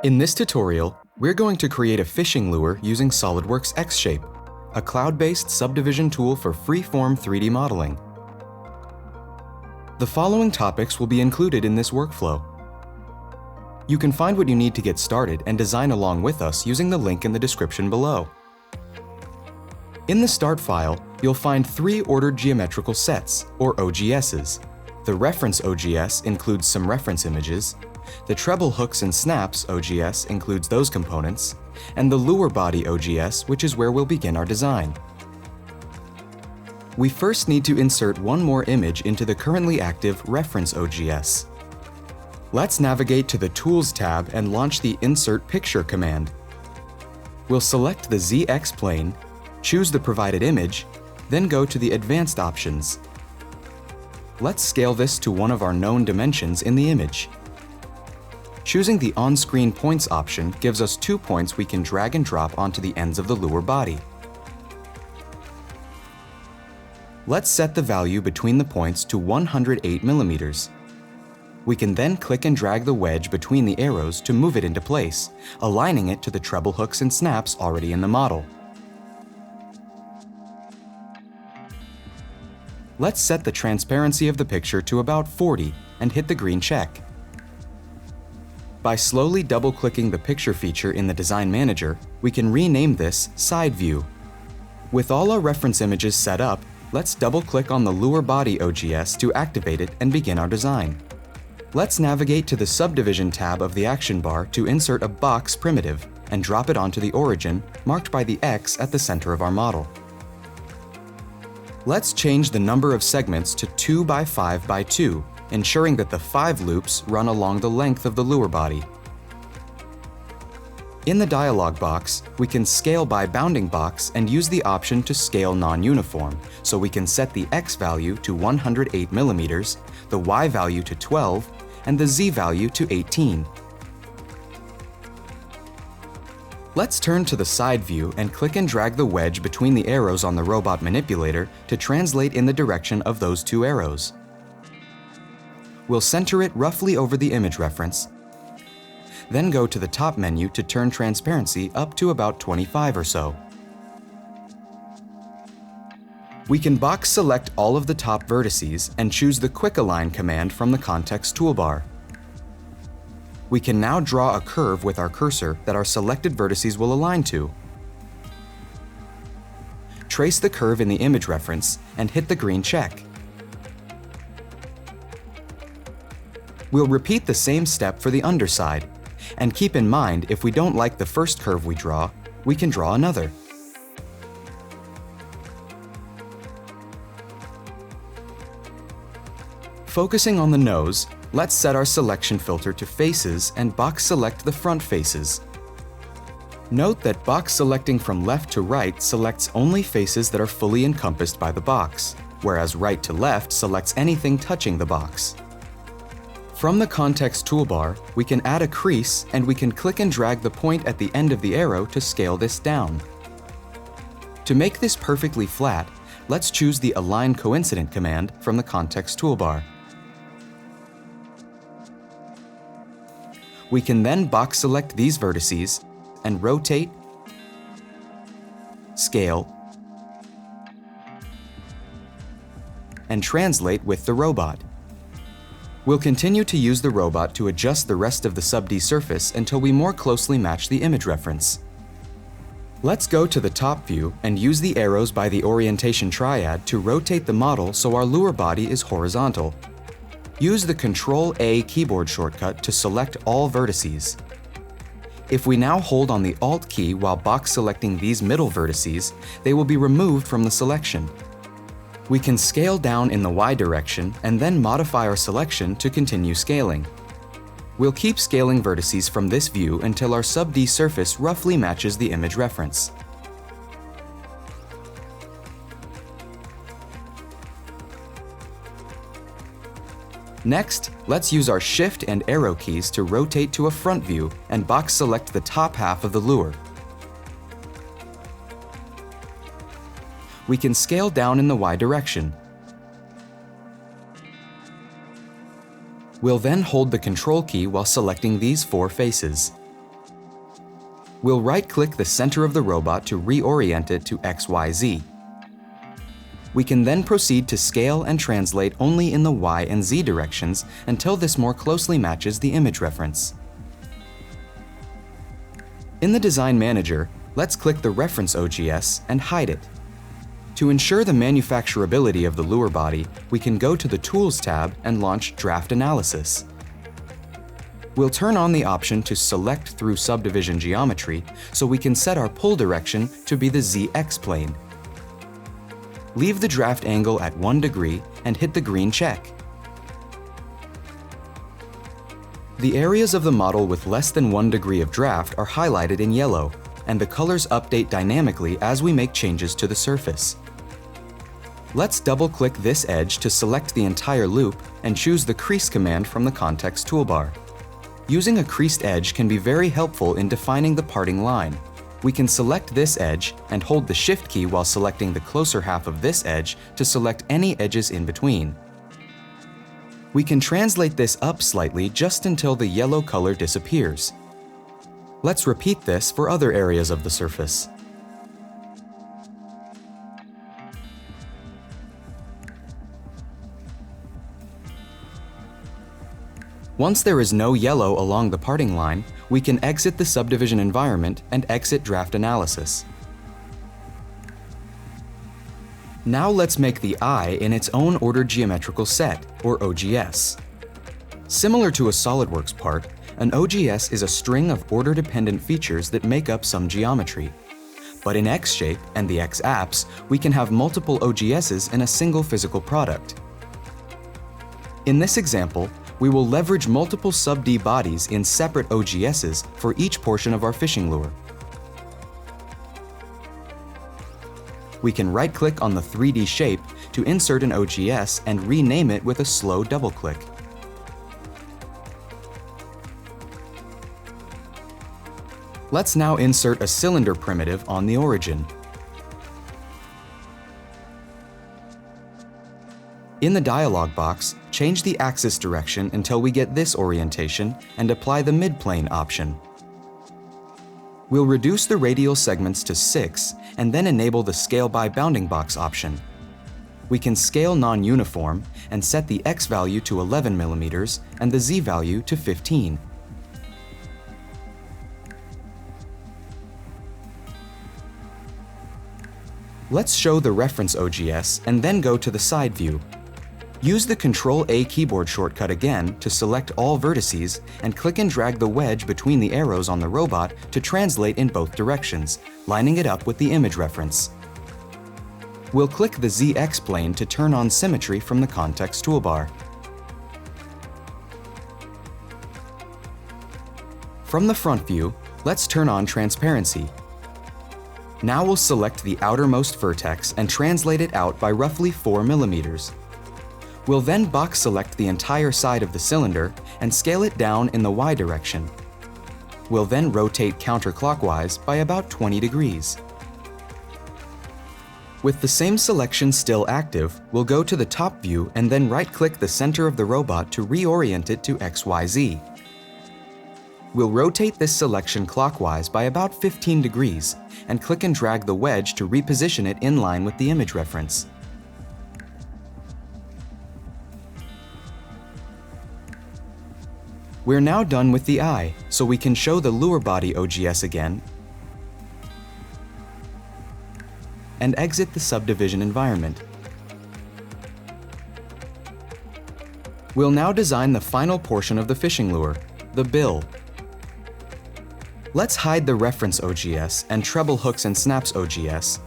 In this tutorial, we're going to create a fishing lure using Solidworks xShape, a cloud-based subdivision tool for freeform 3D modeling. The following topics will be included in this workflow. You can find what you need to get started and design along with us using the link in the description below. In the Start file, you'll find 3 ordered geometrical sets, or OGSs. The Reference OGS includes some reference images, the Treble Hooks and Snaps OGS includes those components, and the Lure Body OGS, which is where we'll begin our design. We first need to insert one more image into the currently active Reference OGS. Let's navigate to the Tools tab and launch the Insert Picture command. We'll select the ZX plane, choose the provided image, then go to the Advanced options. Let's scale this to one of our known dimensions in the image. Choosing the On-Screen Points option gives us 2 points we can drag and drop onto the ends of the lure body. Let's set the value between the points to 108 millimeters. We can then click and drag the wedge between the arrows to move it into place, aligning it to the treble hooks and snaps already in the model. Let's set the transparency of the picture to about 40 and hit the green check. By slowly double-clicking the picture feature in the Design Manager, we can rename this Side View. With all our reference images set up, let's double-click on the Lure Body OGS to activate it and begin our design. Let's navigate to the Subdivision tab of the action bar to insert a box primitive and drop it onto the origin, marked by the X at the center of our model. Let's change the number of segments to 2 by 5 by 2, ensuring that the 5 loops run along the length of the lure body. In the dialog box, we can scale by bounding box and use the option to scale non-uniform, so we can set the X value to 108 millimeters, the Y value to 12, and the Z value to 18. Let's turn to the side view and click and drag the wedge between the arrows on the robot manipulator to translate in the direction of those 2 arrows. We'll center it roughly over the image reference, then go to the top menu to turn transparency up to about 25 or so. We can box select all of the top vertices and choose the Quick Align command from the context toolbar. We can now draw a curve with our cursor that our selected vertices will align to. Trace the curve in the image reference and hit the green check. We'll repeat the same step for the underside, and keep in mind if we don't like the first curve we draw, we can draw another. Focusing on the nose, let's set our selection filter to Faces and box select the front faces. Note that box selecting from left to right selects only faces that are fully encompassed by the box, whereas right to left selects anything touching the box. From the context toolbar, we can add a crease and we can click and drag the point at the end of the arrow to scale this down. To make this perfectly flat, let's choose the Align Coincident command from the context toolbar. We can then box select these vertices and rotate, scale, and translate with the robot. We'll continue to use the robot to adjust the rest of the sub-D surface until we more closely match the image reference. Let's go to the top view and use the arrows by the orientation triad to rotate the model so our lure body is horizontal. Use the Ctrl-A keyboard shortcut to select all vertices. If we now hold on the Alt key while box selecting these middle vertices, they will be removed from the selection. We can scale down in the Y direction and then modify our selection to continue scaling. We'll keep scaling vertices from this view until our sub-D surface roughly matches the image reference. Next, let's use our Shift and arrow keys to rotate to a front view and box select the top half of the lure. We can scale down in the Y direction. We'll then hold the Control key while selecting these 4 faces. We'll right-click the center of the robot to reorient it to XYZ. We can then proceed to scale and translate only in the Y and Z directions until this more closely matches the image reference. In the Design Manager, let's click the reference OGS and hide it. To ensure the manufacturability of the lure body, we can go to the Tools tab and launch Draft Analysis. We'll turn on the option to select through subdivision geometry so we can set our pull direction to be the ZX plane. Leave the draft angle at 1 degree and hit the green check. The areas of the model with less than 1 degree of draft are highlighted in yellow, and the colors update dynamically as we make changes to the surface. Let's double-click this edge to select the entire loop and choose the Crease command from the context toolbar. Using a creased edge can be very helpful in defining the parting line. We can select this edge and hold the Shift key while selecting the closer half of this edge to select any edges in between. We can translate this up slightly just until the yellow color disappears. Let's repeat this for other areas of the surface. Once there is no yellow along the parting line, we can exit the subdivision environment and exit draft analysis. Now let's make the eye in its own ordered geometrical set, or OGS. Similar to a Solidworks part, an OGS is a string of order-dependent features that make up some geometry. But in xShape and the X apps, we can have multiple OGSs in a single physical product. In this example, we will leverage multiple sub-D bodies in separate OGSs for each portion of our fishing lure. We can right-click on the 3D shape to insert an OGS and rename it with a slow double-click. Let's now insert a cylinder primitive on the origin. In the dialog box, change the axis direction until we get this orientation and apply the midplane option. We'll reduce the radial segments to 6 and then enable the Scale by Bounding Box option. We can scale non-uniform and set the X value to 11 mm and the Z value to 15. Let's show the reference OGS and then go to the side view. Use the Ctrl-A keyboard shortcut again to select all vertices and click and drag the wedge between the arrows on the robot to translate in both directions, lining it up with the image reference. We'll click the ZX plane to turn on Symmetry from the context toolbar. From the front view, let's turn on Transparency. Now we'll select the outermost vertex and translate it out by roughly 4 mm. We'll then box select the entire side of the cylinder and scale it down in the Y direction. We'll then rotate counterclockwise by about 20 degrees. With the same selection still active, we'll go to the top view and then right-click the center of the robot to reorient it to XYZ. We'll rotate this selection clockwise by about 15 degrees and click and drag the wedge to reposition it in line with the image reference. We're now done with the eye, so we can show the lure body OGS again and exit the subdivision environment. We'll now design the final portion of the fishing lure, the bill. Let's hide the reference OGS and treble hooks and snaps OGS,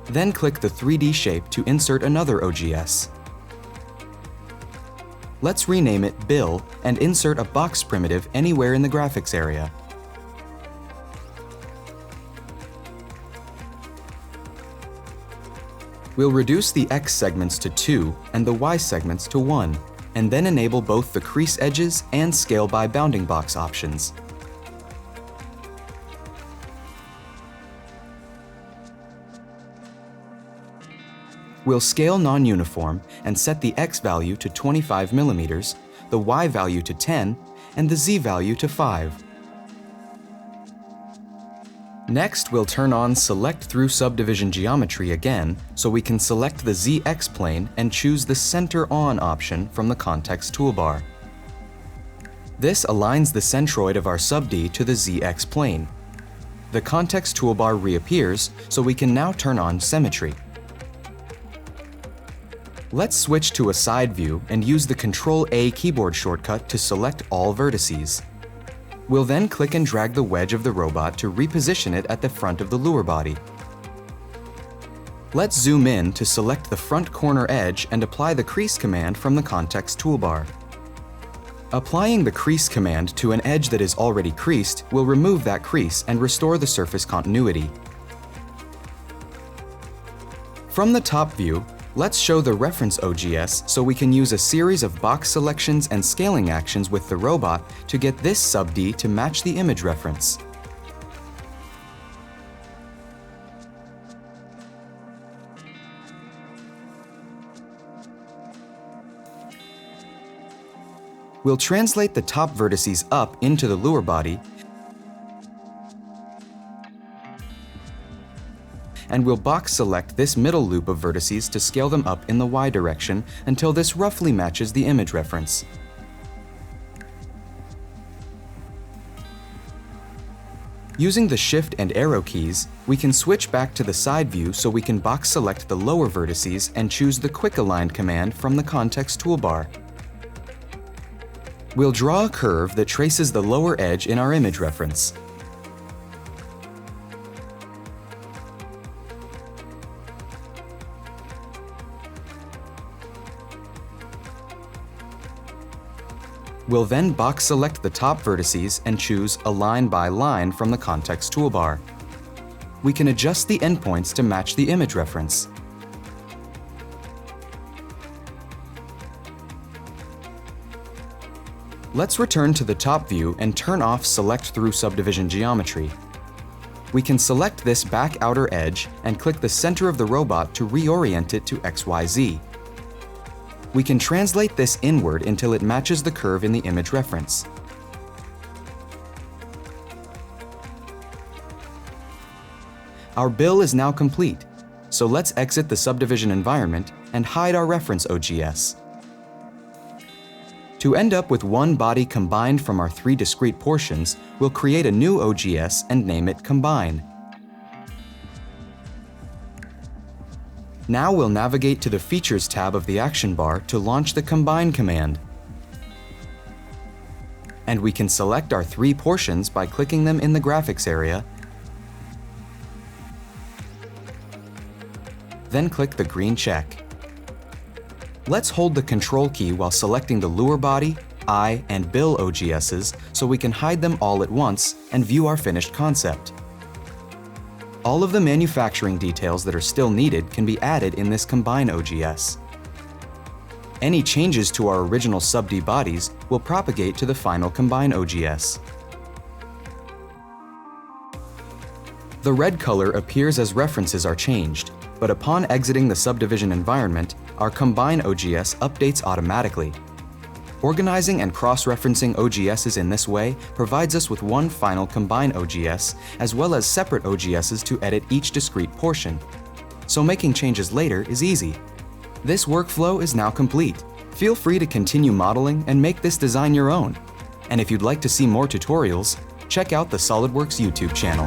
then click the 3D shape to insert another OGS. Let's rename it Bill and insert a box primitive anywhere in the graphics area. We'll reduce the X segments to 2 and the Y segments to 1, and then enable both the crease edges and Scale by Bounding Box options. We'll scale non-uniform and set the X value to 25 mm, the Y value to 10, and the Z value to 5. Next, we'll turn on Select through Subdivision Geometry again, so we can select the ZX plane and choose the Center On option from the Context toolbar. This aligns the centroid of our sub-D to the ZX plane. The Context toolbar reappears, so we can now turn on Symmetry. Let's switch to a side view and use the Ctrl-A keyboard shortcut to select all vertices. We'll then click and drag the wedge of the robot to reposition it at the front of the lure body. Let's zoom in to select the front corner edge and apply the Crease command from the Context toolbar. Applying the Crease command to an edge that is already creased will remove that crease and restore the surface continuity. From the top view, let's show the reference OGS so we can use a series of box selections and scaling actions with the robot to get this sub-D to match the image reference. We'll translate the top vertices up into the lure body, and we'll box select this middle loop of vertices to scale them up in the Y direction until this roughly matches the image reference. Using the Shift and Arrow keys, we can switch back to the side view so we can box select the lower vertices and choose the Quick Align command from the Context toolbar. We'll draw a curve that traces the lower edge in our image reference. We'll then box select the top vertices and choose Align by Line from the Context toolbar. We can adjust the endpoints to match the image reference. Let's return to the top view and turn off Select through Subdivision Geometry. We can select this back outer edge and click the center of the robot to reorient it to XYZ. We can translate this inward until it matches the curve in the image reference. Our build is now complete, so let's exit the subdivision environment and hide our reference OGS. To end up with one body combined from our 3 discrete portions, we'll create a new OGS and name it Combine. Now we'll navigate to the Features tab of the action bar to launch the Combine command. And we can select our 3 portions by clicking them in the graphics area, then click the green check. Let's hold the Control key while selecting the lure body, eye, and bill OGSs so we can hide them all at once and view our finished concept. All of the manufacturing details that are still needed can be added in this Combine OGS. Any changes to our original sub-D bodies will propagate to the final Combine OGS. The red color appears as references are changed, but upon exiting the subdivision environment, our Combine OGS updates automatically. Organizing and cross-referencing OGSs in this way provides us with one final Combine OGS, as well as separate OGSs to edit each discrete portion. So making changes later is easy. This workflow is now complete. Feel free to continue modeling and make this design your own. And if you'd like to see more tutorials, check out the Solidworks YouTube channel.